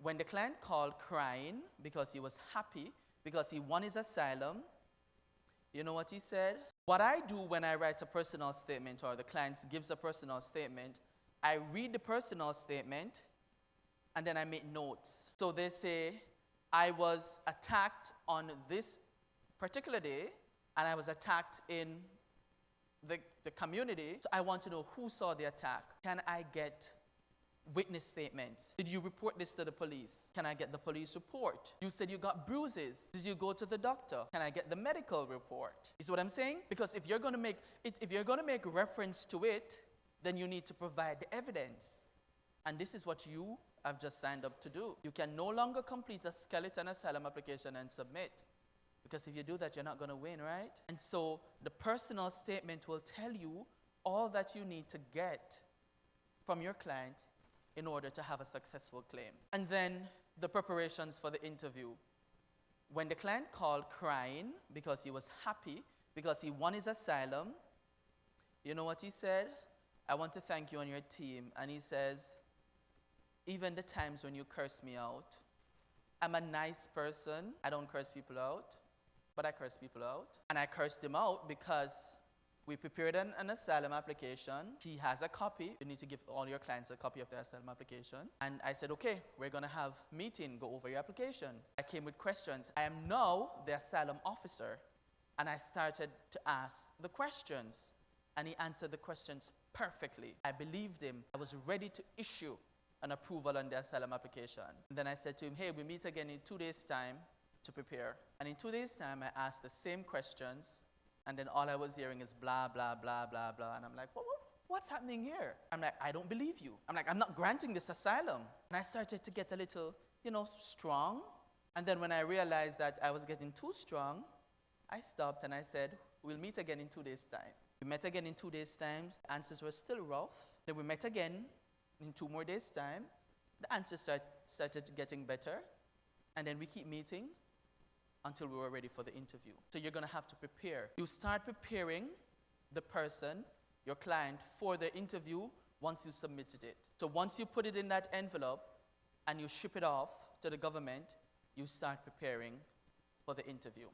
When the client called crying because he was happy, because he won his asylum, you know what he said? What I do when I write a personal statement or the client gives a personal statement, I read the personal statement and then I make notes. So they say, I was attacked on this particular day and I was attacked in the community. So I want to know who saw the attack. Can I get witness statements? Did you report this to the police? Can I get the police report? You said you got bruises. Did you go to the doctor? Can I get the medical report? You see what I'm saying? Because if you're going to make reference to it, then you need to provide the evidence. And this is what you have just signed up to do. You can no longer complete a skeleton asylum application and submit. Because if you do that, you're not going to win, right? And so the personal statement will tell you all that you need to get from your client in order to have a successful claim. And then the preparations for the interview. When the client called crying because he was happy, because he won his asylum, you know what he said? I want to thank you and your team. And he says, even the times when you curse me out, I'm a nice person. I don't curse people out, but I curse people out. And I cursed him out because we prepared an asylum application. He has a copy. You need to give all your clients a copy of the asylum application. And I said, okay, we're going to have a meeting, go over your application. I came with questions. I am now the asylum officer. And I started to ask the questions. And he answered the questions perfectly. I believed him. I was ready to issue an approval on the asylum application. And then I said to him, hey, we meet again in 2 days' time to prepare. And in 2 days' time, I asked the same questions. And then all I was hearing is blah, blah, blah, blah, blah. And I'm like, what's happening here? I'm like, I don't believe you. I'm like, I'm not granting this asylum. And I started to get a little, strong. And then when I realized that I was getting too strong, I stopped and I said, we'll meet again in 2 days' time. We met again in 2 days' time. The answers were still rough. Then we met again in 2 more days' time. The answers started getting better. And then we keep meeting until we were ready for the interview. So you're going to have to prepare. You start preparing the person, your client, for the interview once you submitted it. So once you put it in that envelope and you ship it off to the government, you start preparing for the interview.